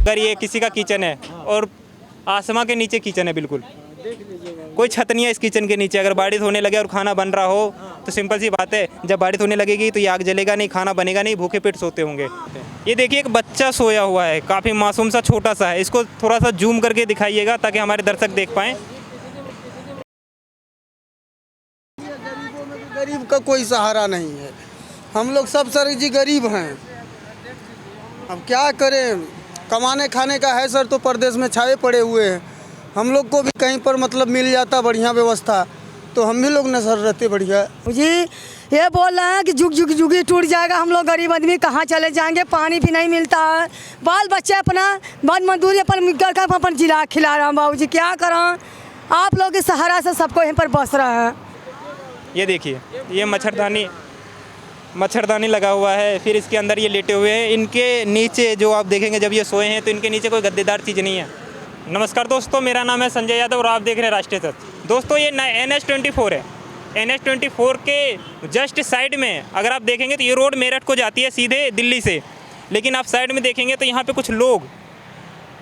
अगर ये किसी का किचन है और आसमां के नीचे किचन है, बिल्कुल कोई छत नहीं है इस किचन के नीचे। अगर बारिश होने लगे और खाना बन रहा हो तो सिंपल सी बात है, जब बारिश होने लगेगी तो ये आग जलेगा नहीं, खाना बनेगा नहीं, भूखे पेट सोते होंगे। ये देखिए एक बच्चा सोया हुआ है, काफ़ी मासूम सा छोटा सा है। इसको थोड़ा सा जूम करके दिखाइएगा ताकि हमारे दर्शक देख पाएँ। गरीब का कोई सहारा नहीं है। हम लोग सब सर जी गरीब हैं, अब क्या करें। कमाने खाने का है सर तो परदेश में छाए पड़े हुए हैं। हम लोग को भी कहीं पर मतलब मिल जाता बढ़िया व्यवस्था तो हम भी लोग न सर रहते बढ़िया। जी ये बोल रहे हैं कि जुगी टूट जाएगा, हम लोग गरीब आदमी कहाँ चले जाएंगे, पानी भी नहीं मिलता है, बाल बच्चे अपना बाद मजदूरी अपन जिला खिला रहा हूँ। बाबू जी क्या करें, आप लोग के सहारा से सबको यहीं पर बस रहा है। ये देखिए ये मच्छरदानी लगा हुआ है, फिर इसके अंदर ये लेटे हुए हैं। इनके नीचे जो आप देखेंगे जब ये सोए हैं तो इनके नीचे कोई गद्देदार चीज़ नहीं है। नमस्कार दोस्तों, मेरा नाम है संजय यादव और आप देख रहे हैं राष्ट्रीय सत्य। दोस्तों ये NH24 है। NH24 के जस्ट साइड में अगर आप देखेंगे तो ये रोड मेरठ को जाती है सीधे दिल्ली से, लेकिन आप साइड में देखेंगे तो यहाँ पे कुछ लोग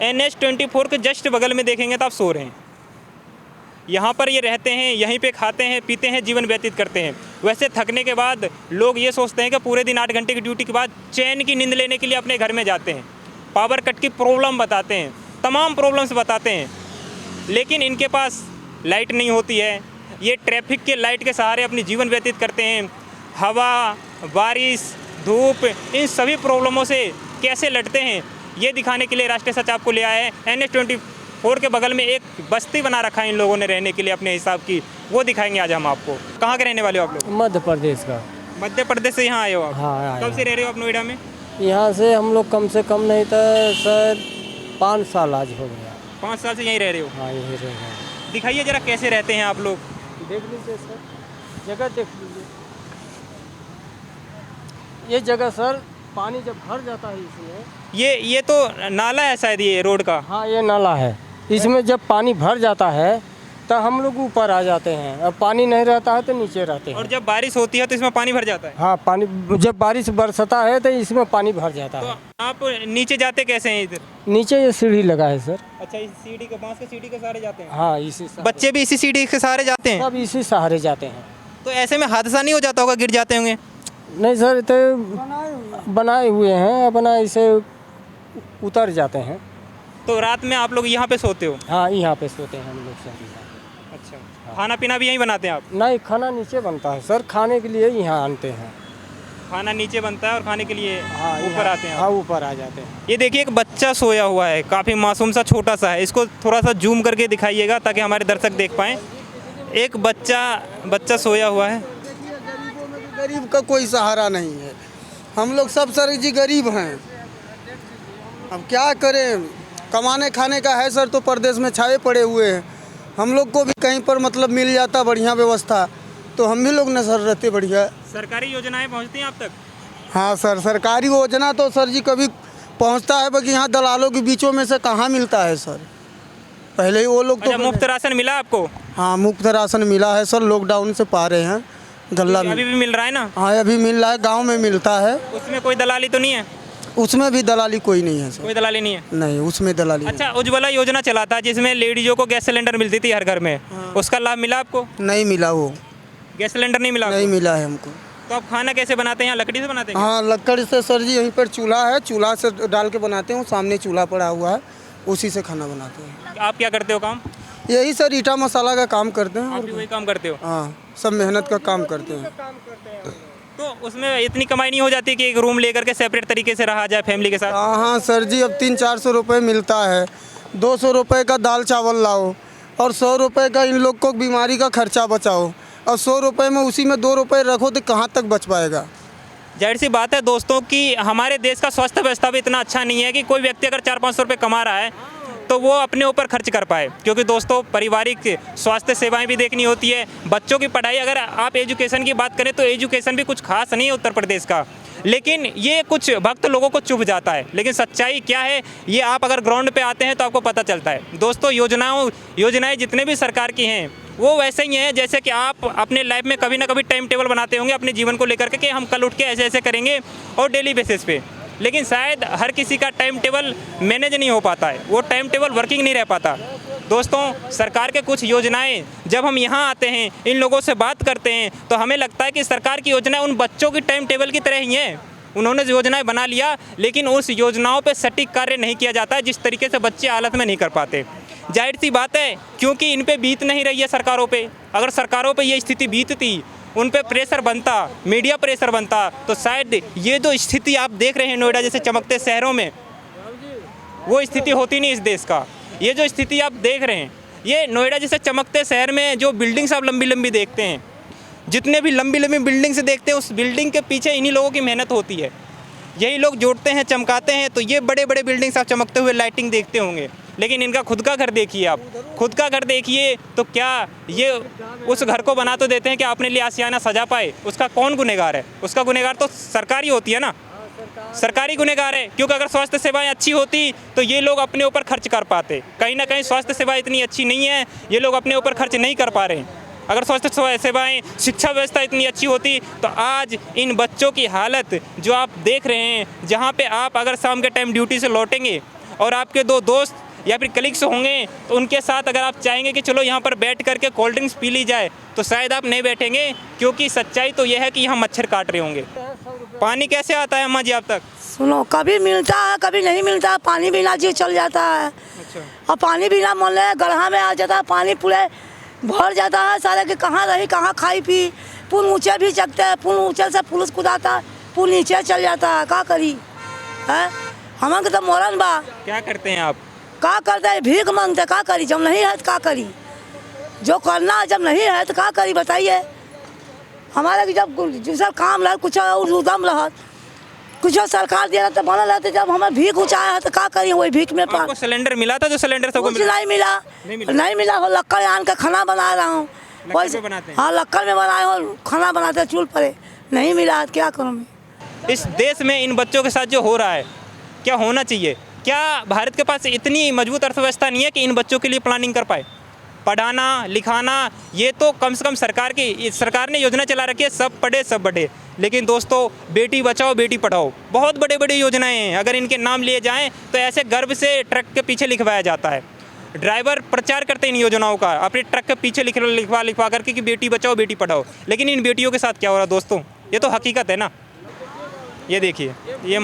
NH24 के जस्ट बगल में देखेंगे तो आप सो रहे हैं। यहाँ पर ये रहते हैं, यहीं पे खाते हैं पीते हैं, जीवन व्यतीत करते हैं। वैसे थकने के बाद लोग ये सोचते हैं कि पूरे दिन 8 घंटे की ड्यूटी के बाद चैन की नींद लेने के लिए अपने घर में जाते हैं। पावर कट की प्रॉब्लम बताते हैं, तमाम प्रॉब्लम्स बताते हैं, लेकिन इनके पास लाइट नहीं होती है। ये ट्रैफिक के लाइट के सहारे अपनी जीवन व्यतीत करते हैं। हवा, बारिश, धूप, इन सभी प्रॉब्लमों से कैसे लड़ते हैं ये दिखाने के लिए राष्ट्रीय सच आपको ले आया है। NH24 के बगल में एक बस्ती बना रखा है इन लोगों ने रहने के लिए अपने हिसाब की, वो दिखाएंगे आज हम आपको। कहाँ के रहने वाले हो आप लोग? मध्य प्रदेश का। मध्य प्रदेश से यहाँ आए हो आप? हाँ, कब से रह रहे हो आप नोएडा में? यहाँ से हम लोग कम से कम नहीं तो सर 5 साल आज हो गया। 5 साल से यहीं रह रहे हो? हाँ यही रह रहे हैं। दिखाइए जरा कैसे रहते हैं आप लोग। देख लीजिए सर, जगह देख लीजिए। ये जगह सर पानी जब भर जाता है इसमें, ये तो नाला है शायद ये रोड का। हाँ ये नाला है, इसमें जब पानी भर जाता है तो हम लोग ऊपर आ जाते हैं, अब पानी नहीं रहता है तो नीचे रहते हैं। और जब बारिश होती है तो इसमें पानी भर जाता है? हाँ पानी जब बारिश बरसता है तो इसमें पानी भर जाता तो है। आप नीचे जाते कैसे हैं इधर? नीचे ये सीढ़ी लगा है सर। अच्छा, इस सीढ़ी के बांस के सीढ़ी के सहारे जाते हैं? हाँ इसी बच्चे भी इसी सीढ़ी के सहारे जाते हैं? सब इसी सहारे जाते हैं। तो ऐसे में हादसा नहीं हो जाता होगा, गिर जाते होंगे? नहीं सर, तो बनाए हुए हैं अपना, इसे उतर जाते हैं। तो रात में आप लोग यहाँ पे सोते हो? हाँ यहाँ पे सोते हैं हम लोग सर। अच्छा, खाना पीना भी यहीं बनाते हैं आप? नहीं, खाना नीचे बनता है सर, खाने के लिए यहाँ आते हैं। खाना नीचे बनता है और खाने के लिए हाँ ऊपर आते हैं? हाँ ऊपर आ जाते हैं। ये देखिए एक बच्चा सोया हुआ है, काफ़ी मासूम सा छोटा सा है। इसको थोड़ा सा जूम करके दिखाइएगा ताकि हमारे दर्शक देख पाएँ। एक बच्चा सोया हुआ है। गरीबों में भी गरीब का कोई सहारा नहीं है। हम लोग सब सर जी गरीब हैं, अब क्या करें। कमाने खाने का है सर तो परदेश में छाए पड़े हुए हैं। हम लोग को भी कहीं पर मतलब मिल जाता बढ़िया व्यवस्था तो हम भी लोग न सर रहते बढ़िया। सरकारी योजनाएं पहुंचती हैं आप तक? हाँ सर, सरकारी योजना तो सर जी कभी पहुंचता है, बाकी यहाँ दलालों के बीचों में से कहाँ मिलता है सर। पहले ही वो लोग तो मुफ्त राशन मिला आपको? हाँ मुफ्त राशन मिला है सर, लॉकडाउन से पा रहे हैं गल्ला में। अभी भी मिल रहा है ना? हाँ अभी मिल रहा है, गाँव में मिलता है। उसमें कोई दलाली तो नहीं है? उसमें भी दलाली कोई नहीं है सर। कोई दलाली नहीं है? नहीं, उसमें दलाली अच्छा, उज्ज्वला योजना चला था जिसमें लेडीजों को गैस सिलेंडर मिलती थी हर घर में। हाँ। उसका लाभ मिला आपको? नहीं मिला, वो गैस सिलेंडर नहीं मिला? नहीं मिला है हमको। तो आप खाना कैसे बनाते हैं? यहाँ लकड़ी से बनाते हैं? हाँ लकड़ी से सर जी, यहीं पर चूल्हा है, चूल्हा से डाल के बनाते हैं। सामने चूल्हा पड़ा हुआ है, उसी से खाना बनाते हैं। आप क्या करते हो काम? यही सर ईटा मसाला का काम करते हैं। आप भी वही काम करते हो? हाँ सब मेहनत का काम करते हैं। तो उसमें इतनी कमाई नहीं हो जाती कि एक रूम लेकर के सेपरेट तरीके से रहा जाए फैमिली के साथ? हाँ सर जी, अब 300-400 रुपये मिलता है। 200 रुपये का दाल चावल लाओ और 100 रुपये का इन लोग को बीमारी का खर्चा बचाओ, और 100 रुपये में उसी में 2 रुपये रखो तो कहाँ तक बच पाएगा। जाहिर सी बात है दोस्तों कि हमारे देश का स्वास्थ्य व्यवस्था भी इतना अच्छा नहीं है कि कोई व्यक्ति अगर 400-500 रुपये कमा रहा है तो वो अपने ऊपर खर्च कर पाए, क्योंकि दोस्तों पारिवारिक स्वास्थ्य सेवाएं भी देखनी होती है, बच्चों की पढ़ाई। अगर आप एजुकेशन की बात करें तो एजुकेशन भी कुछ खास नहीं है उत्तर प्रदेश का, लेकिन ये कुछ भक्त लोगों को चुभ जाता है। लेकिन सच्चाई क्या है ये आप अगर ग्राउंड पे आते हैं तो आपको पता चलता है। दोस्तों योजनाएं जितने भी सरकार की हैं वो वैसे ही हैं जैसे कि आप अपने लाइफ में कभी ना कभी टाइम टेबल बनाते होंगे अपने जीवन को लेकर के कि हम कल उठ के ऐसे ऐसे करेंगे और डेली बेसिस पे। लेकिन शायद हर किसी का टाइम टेबल मैनेज नहीं हो पाता है, वो टाइम टेबल वर्किंग नहीं रह पाता। दोस्तों, सरकार के कुछ योजनाएं जब हम यहाँ आते हैं, इन लोगों से बात करते हैं, तो हमें लगता है कि सरकार की योजनाएं उन बच्चों की टाइम टेबल की तरह ही हैं। उन्होंने योजनाएं बना लिया, लेकिन उस योजनाओं पे सटीक कार्य नहीं किया जाता है, जिस तरीके से बच्चे हालत में नहीं कर पाते। जाहिर सी बात है, क्योंकि इन पे बीत नहीं रही है सरकारों पे। अगर सरकारों पे ये स्थिति बीतती, उन पे प्रेशर बनता, मीडिया प्रेशर बनता, तो शायद ये जो स्थिति आप देख रहे हैं नोएडा जैसे चमकते शहरों में, वो स्थिति होती नहीं इस देश का। ये जो स्थिति आप देख रहे हैं, ये नोएडा जैसे चमकते शहर में जो बिल्डिंग्स आप लंबी लंबी देखते हैं, जितने भी लंबी लंबी बिल्डिंग्स देखते हैं, उस बिल्डिंग के पीछे इन्हीं लोगों की मेहनत होती है। यही लोग जोड़ते हैं, चमकाते हैं, तो ये बड़े बड़े बिल्डिंग्स आप चमकते हुए लाइटिंग देखते होंगे। लेकिन इनका खुद का घर देखिए, आप खुद का घर देखिए, तो क्या ये उस घर को बना तो देते हैं कि अपने लिए आशियाना सजा पाए? उसका कौन गुनहगार है? उसका गुनहगार तो सरकार ही होती है ना, सरकारी गुनहगार है। क्योंकि अगर स्वास्थ्य सेवाएं अच्छी होती तो ये लोग अपने ऊपर खर्च कर पाते। कहीं ना कहीं स्वास्थ्य सेवाएं इतनी अच्छी नहीं है, ये लोग अपने ऊपर खर्च नहीं कर पा रहे हैं। अगर स्वास्थ्य सेवाएं, शिक्षा व्यवस्था इतनी अच्छी होती तो आज इन बच्चों की हालत जो आप देख रहे हैं, जहाँ पे आप अगर शाम के टाइम ड्यूटी से लौटेंगे और आपके दो दोस्त या फिर कलीग्स होंगे, तो उनके साथ अगर आप चाहेंगे कि चलो यहाँ पर बैठ करके कोल्ड ड्रिंक्स पी ली जाए, तो शायद आप नहीं बैठेंगे, क्योंकि सच्चाई तो यह है कि यहाँ मच्छर काट रहे होंगे। पानी कैसे आता है अम्मा जी आप तक? सुनो, कभी मिलता है कभी नहीं मिलता है। पानी बिना जी चल जाता है। अच्छा। और पानी बिना मन ले गढ़ा में आ जाता है, पानी पूरे भर जाता है। सारे के कहाँ रही कहाँ खाई पी। पुल ऊँचे भी चकते हैं, पुल ऊँचे से पुलिस कुदाता है, पुल नीचे चल जाता है। का करी है? हमारे तो मोरन बा। क्या करते हैं आप? का करते है? भीख मांगते। का करी? जब नहीं है तो का करी? जो करना है जब नहीं है तो का करी बताइए? हमारे की जब दूसरा काम रहा, कुछ उदम रहा, कुछ सरकार दे रहा तो बनल रहते। जब हमें भीख ऊँचाया है तो का करी? वही भीख में आपको सिलेंडर मिला था? जो सिलेंडर सबको कुछ नहीं मिला। नहीं मिला हो। लक्कड़ आन के खाना बना रहा हूँ। में बनाते हैं? हाँ, लक्कड़ में बनाए हो, खाना बनाते चूल्ह पर। नहीं मिला तो क्या करूँ मैं? इस देश में इन बच्चों के साथ जो हो रहा है, क्या होना चाहिए? क्या भारत के पास इतनी मजबूत अर्थव्यवस्था नहीं है कि इन बच्चों के लिए प्लानिंग कर पाए? पढ़ाना लिखाना ये तो कम से कम सरकार ने योजना चला रखी है, सब पढ़े सब बढ़े। लेकिन दोस्तों, बेटी बचाओ बेटी पढ़ाओ, बहुत बड़े बड़े योजनाएं हैं। अगर इनके नाम लिए जाएं तो ऐसे गर्व से ट्रक के पीछे लिखवाया जाता है। ड्राइवर प्रचार करते हैं इन योजनाओं का अपने ट्रक के पीछे लिखवा करके कि बेटी बचाओ बेटी पढ़ाओ। लेकिन इन बेटियों के साथ क्या हो रहा है दोस्तों? ये तो हकीकत है ना। ये देखिए, ये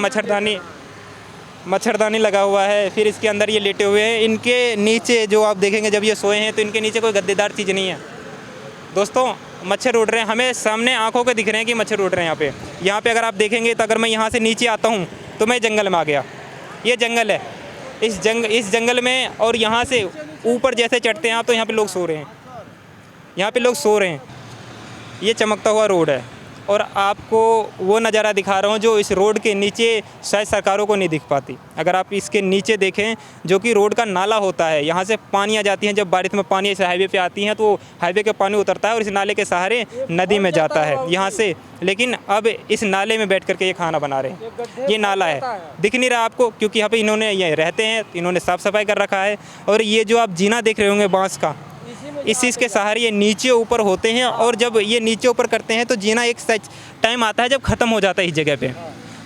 मच्छरदानी लगा हुआ है, फिर इसके अंदर ये लेटे हुए हैं। इनके नीचे जो आप देखेंगे, जब ये सोए हैं तो इनके नीचे कोई गद्देदार चीज़ नहीं है। दोस्तों, मच्छर उड़ रहे हैं, हमें सामने आंखों के दिख रहे हैं कि मच्छर उड़ रहे हैं यहाँ पे अगर आप देखेंगे तो अगर मैं यहाँ से नीचे आता हूँ तो मैं जंगल में आ गया। ये जंगल है, इस जंगल में, और यहाँ से ऊपर जैसे चढ़ते हैं आप तो यहाँ पे लोग सो रहे हैं, यहाँ पे लोग सो रहे हैं। ये चमकता हुआ रोड है, और आपको वो नज़ारा दिखा रहा हूँ जो इस रोड के नीचे शायद सरकारों को नहीं दिख पाती। अगर आप इसके नीचे देखें, जो कि रोड का नाला होता है, यहाँ से पानी आ जाती हैं। जब बारिश में पानी इस हाईवे पे आती हैं तो हाईवे के पानी उतरता है और इस नाले के सहारे नदी में जाता है यहाँ से। लेकिन अब इस नाले में बैठ करके ये खाना बना रहे हैं। ये नाला है, दिख नहीं रहा आपको, क्योंकि यहाँ पे इन्होंने ये रहते हैं, इन्होंने साफ़ सफाई कर रखा है। और ये जो आप जीना देख रहे होंगे बाँस का, इस चीज़ के सहारे ये नीचे ऊपर होते हैं। और जब ये नीचे ऊपर करते हैं तो जीना एक टाइम आता है जब ख़त्म हो जाता है इस जगह पे।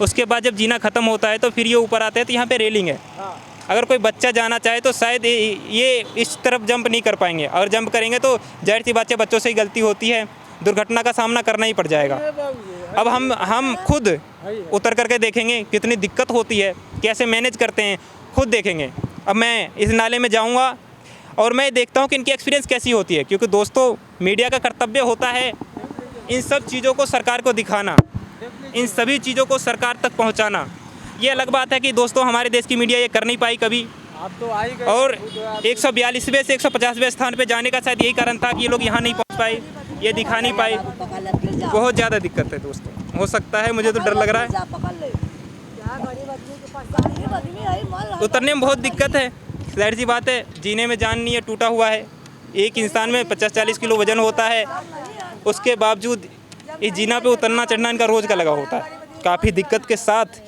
उसके बाद जब जीना ख़त्म होता है तो फिर ये ऊपर आते हैं, तो यहाँ पे रेलिंग है। अगर कोई बच्चा जाना चाहे तो शायद ये इस तरफ जंप नहीं कर पाएंगे, और जंप करेंगे तो जाहिर सी बात है बच्चों से ही गलती होती है, दुर्घटना का सामना करना ही पड़ जाएगा। अब हम खुद उतर करके देखेंगे कितनी दिक्कत होती है, कैसे मैनेज करते हैं, खुद देखेंगे। अब मैं इस नाले में जाऊँगा और मैं देखता हूँ कि इनकी एक्सपीरियंस कैसी होती है, क्योंकि दोस्तों, मीडिया का कर्तव्य होता है इन सब चीज़ों को सरकार को दिखाना, इन सभी चीज़ों को सरकार तक पहुँचाना। ये अलग बात है कि दोस्तों हमारे देश की मीडिया ये कर नहीं पाई कभी, और 142वें से 150वें स्थान पे जाने का शायद यही कारण था कि ये लोग यहाँ नहीं पहुँच पाए, ये दिखा नहीं पाए। बहुत ज़्यादा दिक्कत है दोस्तों, हो सकता है, मुझे तो डर लग रहा है, उतरने में बहुत दिक्कत है। जाहिर सी बात है, जीने में जान नहीं है, टूटा हुआ है। एक इंसान में 50-40 किलो वजन होता है, उसके बावजूद इस जीना पे उतरना चढ़ना इनका रोज़ का लगा होता है। काफ़ी दिक्कत के साथ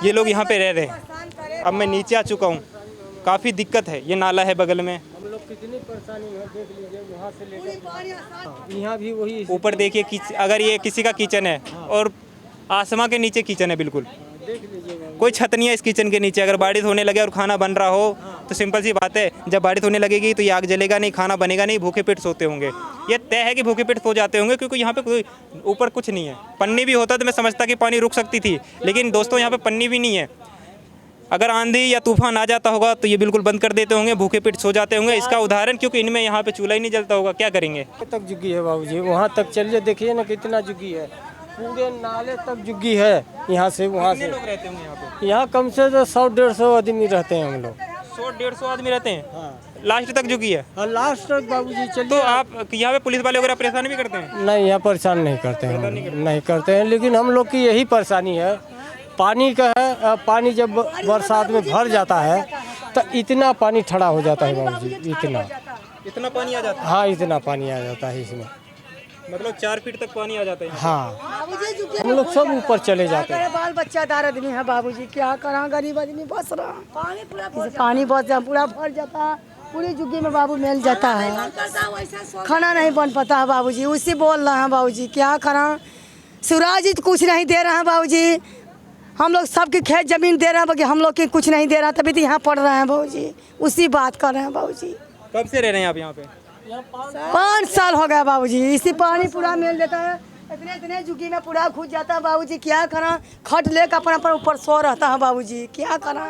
ये लोग यहाँ पे रह रहे हैं। अब मैं नीचे आ चुका हूँ, काफ़ी दिक्कत है। ये नाला है बगल में, हम लोग कितनी परेशानी है, देख लीजिए वहाँ से लेकर यहाँ भी वही। ऊपर देखिए, अगर ये किसी का किचन है और आसमां के नीचे किचन है बिल्कुल, कोई छत नहीं है इस किचन के नीचे। अगर बारिश होने लगे और खाना बन रहा हो तो सिंपल सी बात है, जब बारिश होने लगेगी तो ये आग जलेगा नहीं, खाना बनेगा नहीं, भूखे पेट सोते होंगे। ये तय है कि भूखे पेट सो जाते होंगे, क्योंकि यहाँ पे कोई ऊपर कुछ नहीं है। पन्नी भी होता तो मैं समझता कि पानी रुक सकती थी, लेकिन दोस्तों यहाँ पे पन्नी भी नहीं है। अगर आंधी या तूफान आ जाता होगा तो ये बिल्कुल बंद कर देते होंगे, भूखे पेट सो जाते होंगे। इसका उदाहरण, क्योंकि इनमें यहाँ पे चूल्हा ही नहीं जलता होगा, क्या करेंगे। तक झुग्गी है बाबूजी, वहाँ तक चलिए देखिए ना कितना झुग्गी है, पूरे नाले तक झुग्गी है। यहाँ से वहाँ से लोग रहते होंगे यहाँ पे? यहाँ कम से 100-150 आदमी रहते हैं हम लोग। 100-150 आदमी रहते हैं, लास्ट तक झुकी है। और लास्ट तक बाबूजी तो चलिए। आप यहाँ पे पुलिस वाले वगैरह परेशान भी करते हैं? नहीं, यहाँ परेशान नहीं करते हैं, नहीं करते हैं, लेकिन हम लोग की यही परेशानी है, पानी का है। पानी जब बरसात में भर जाता है तो इतना पानी ठड़ा हो जाता है बाबूजी, इतना पानी आ जाता है? हाँ, इतना पानी आ जाता है इसमें, मतलब 4 फीट तक पानी आ जाता है। हाँ, हम लोग सब ऊपर चले जाते हैं। बाल बच्चादार आदमी है बाबूजी, क्या करा, गरीब आदमी बस रहा। पानी बस पूरा भर जाता, पूरी झुग्गी में बाबू मिल जाता है, खाना नहीं बन पाता है बाबूजी। उसी बोल रहे हैं बाबूजी, क्या करा। शिवराज जी तो कुछ नहीं दे रहे हैं बाबूजी, हम लोग सबके खेत जमीन दे रहे हैं, बाकी हम लोग के कुछ नहीं दे रहा, तभी तो यहाँ पढ़ रहे हैं बाबूजी। उसी बात कर रहे हैं बाबूजी। कब से रह रहे हैं आप यहाँ पे? 5 साल हो गया बाबूजी। इसी पानी पूरा मिल देता है, इतने झुग्गी में पूरा घुस जाता है बाबूजी। क्या करा, खट लेकर अपना ऊपर सो रहता है बाबूजी, क्या करा।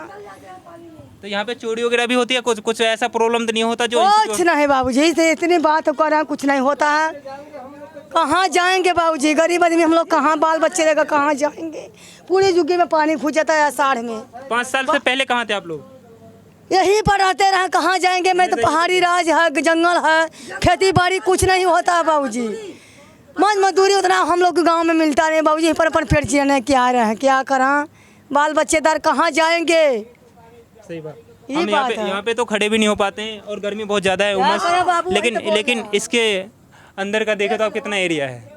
तो यहाँ पे चोरी वगैरह भी होती है? कुछ ऐसा प्रॉब्लम तो नहीं होता जो? कुछ नहीं बाबूजी, इतनी बात कर रहे हैं, कुछ नहीं होता है। कहाँ जाएंगे बाबूजी, गरीब आदमी हम लोग, कहाँ बाल बच्चे लेकर कहाँ जाएंगे। पूरी झुग्गी में पानी घुस जाता है आषाढ़ में। 5 साल से पहले कहाँ थे आप लोग? यहीं पर रहते रहे, कहाँ जाएंगे। मैं तो पहाड़ी राज है, जंगल है, खेती बाड़ी कुछ नहीं होता है बाबूजी। मजदूरी उतना हम लोग के गाँव में मिलता नहीं बाबूजी। यहीं पर अपन पेट जीने के आ रहे हैं, क्या करा, बाल बच्चेदार कहाँ जाएंगे। सही बात। हम यहाँ पे तो खड़े भी नहीं हो पाते हैं और गर्मी बहुत ज़्यादा है, उमस। लेकिन इसके अंदर का देखे तो आप कितना एरिया है।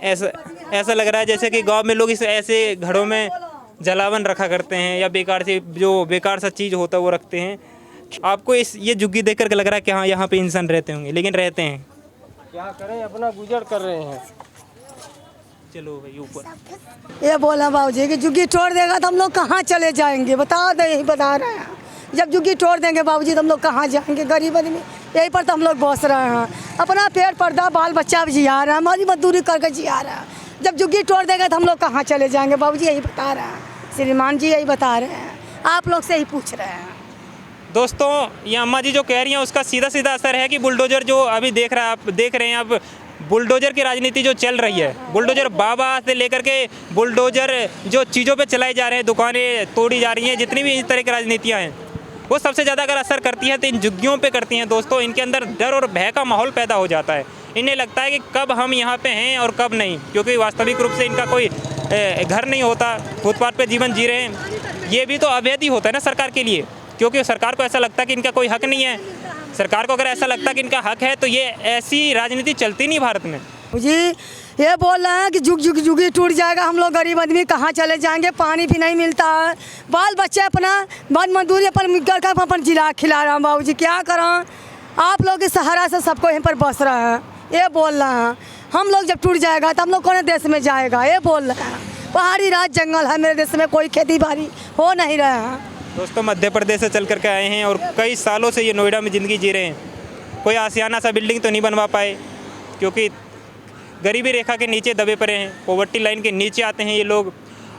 ऐसा लग रहा है जैसे कि गांव में लोग इस ऐसे घरों में जलावन रखा करते हैं, या बेकार सा चीज़ होता है वो रखते हैं। आपको ये झुग्गी देख कर लग रहा है कि हाँ यहाँ पे इंसान रहते होंगे, लेकिन रहते हैं। क्या करें, अपना गुजर कर रहे हैं। चलो भाई ऊपर। ये बोला बाबूजी कि झुग्गी तोड़ देगा तो हम लोग कहाँ चले जाएंगे, बता दे, यही बता रहे हैं। जब झुग्गी तोड़ देंगे बाबूजी तो हम लोग कहाँ जाएंगे, गरीब आदमी। यहीं पर तो हम लोग बस रहे हैं, अपना पेट पर्दा बाल बच्चा भी जिया रहे हैं, हमारी मजदूरी करके जिया रहे हैं। जब झुग्गी तोड़ देगा तो हम लोग कहाँ चले जाएंगे बाबूजी, यही बता रहे हैं। श्रीमान जी यही बता रहे हैं, आप लोग से ही पूछ रहे हैं। दोस्तों, ये अम्मा जी जो कह रही हैं उसका सीधा सीधा असर है कि बुलडोजर जो अभी देख रहे हैं आप, बुलडोजर की राजनीति जो चल रही है, बुलडोजर बाबा से लेकर के बुलडोजर जो चीज़ों पे चलाए जा रहे हैं, दुकानें तोड़ी जा रही हैं, जितनी भी इस तरह की राजनीतियाँ हैं, वो सबसे ज़्यादा अगर असर करती है तो इन झुग्गियों पे करती हैं। दोस्तों, इनके अंदर डर और भय का माहौल पैदा हो जाता है। इन्हें लगता है कि कब हम यहाँ पे हैं और कब नहीं, क्योंकि वास्तविक रूप से इनका कोई घर नहीं होता, फुटपाथ पे जीवन जी रहे हैं। ये भी तो अवैध ही होता है ना सरकार के लिए, क्योंकि सरकार को ऐसा लगता है कि इनका कोई हक नहीं है। सरकार को अगर ऐसा लगता है कि इनका हक है तो ये ऐसी राजनीति चलती नहीं भारत में जी। ये बोल रहे हैं कि झुग्गी टूट जाएगा, हम लोग गरीब आदमी कहाँ चले जाएंगे, पानी भी नहीं मिलता है, बाल बच्चे अपना मजदूरी अपन जिला खिला रहे हैं बाबूजी, क्या करा। आप लोग के सहारा से सबको यहीं पर बस रहे हैं। ये बोल रहे हैं हम लोग जब टूट जाएगा तो हम लोग कौन देश में जाएगा। ये बोल रहे हैं पहाड़ी राज जंगल है, मेरे देश में कोई खेती बाड़ी हो नहीं रहा है। दोस्तों, मध्य प्रदेश से चल करके आए हैं और कई सालों से ये नोएडा में ज़िंदगी जी रहे हैं। कोई आसियाना सा बिल्डिंग तो नहीं बनवा पाए, क्योंकि गरीबी रेखा के नीचे दबे पड़े हैं, पॉवर्टी लाइन के नीचे आते हैं ये लोग,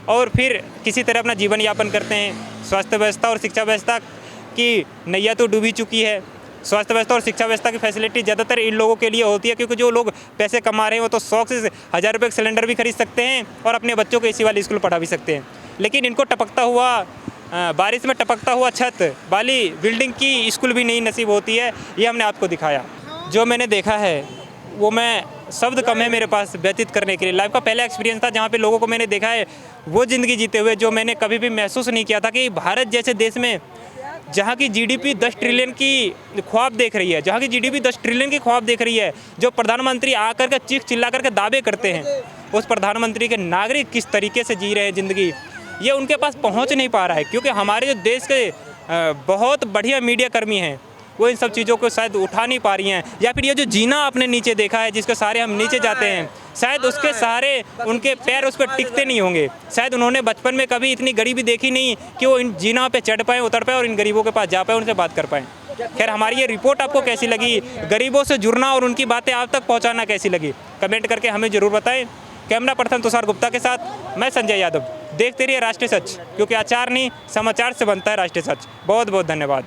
और फिर किसी तरह अपना जीवन यापन करते हैं। स्वास्थ्य व्यवस्था और शिक्षा व्यवस्था की नैया तो डूबी चुकी है। स्वास्थ्य व्यवस्था और शिक्षा व्यवस्था की फैसिलिटी ज़्यादातर इन लोगों के लिए होती है, क्योंकि जो लोग पैसे कमा रहे हैं वो तो 100 से 1000 रुपये का सिलेंडर भी खरीद सकते हैं और अपने बच्चों को इसी वाली स्कूल पढ़ा भी सकते हैं। लेकिन इनको टपकता हुआ बारिश में टपकता हुआ छत वाली बिल्डिंग की स्कूल भी नहीं नसीब होती है। ये हमने आपको दिखाया। जो मैंने देखा है वो मैं शब्द कम है मेरे पास व्यतीत करने के लिए। लाइफ का पहला एक्सपीरियंस था जहाँ पे लोगों को मैंने देखा है वो ज़िंदगी जीते हुए, जो मैंने कभी भी महसूस नहीं किया था कि भारत जैसे देश में जहाँ की जीडीपी 10 ट्रिलियन की ख्वाब देख रही है, जहाँ की जीडीपी 10 ट्रिलियन की ख्वाब देख रही है, जो प्रधानमंत्री आकर के चीख चिल्ला करके दावे करते हैं, उस प्रधानमंत्री के नागरिक किस तरीके से जी रहे हैं ज़िंदगी, ये उनके पास पहुंच नहीं पा रहा है। क्योंकि हमारे जो देश के बहुत बढ़िया मीडिया कर्मी हैं वो इन सब चीज़ों को शायद उठा नहीं पा रही हैं, या फिर ये जो जीना आपने नीचे देखा है जिसके सारे हम नीचे जाते हैं, शायद उसके सहारे उनके पैर उस पर टिकते नहीं होंगे। शायद उन्होंने बचपन में कभी इतनी गरीबी देखी नहीं कि वो इन जीना पे चढ़ पाएँ, उतर पाएँ और इन गरीबों के पास जा पाएँ, उनसे बात कर पाएँ। खैर, हमारी ये रिपोर्ट आपको कैसी लगी, गरीबों से जुड़ना और उनकी बातें आप तक पहुंचाना कैसी लगी, कमेंट करके हमें ज़रूर बताएं। कैमरा पर्सन तुषार गुप्ता के साथ मैं संजय यादव। देखते रहिए राष्ट्रीय सच, क्योंकि आचार नहीं समाचार से बनता है राष्ट्रीय सच। बहुत बहुत धन्यवाद।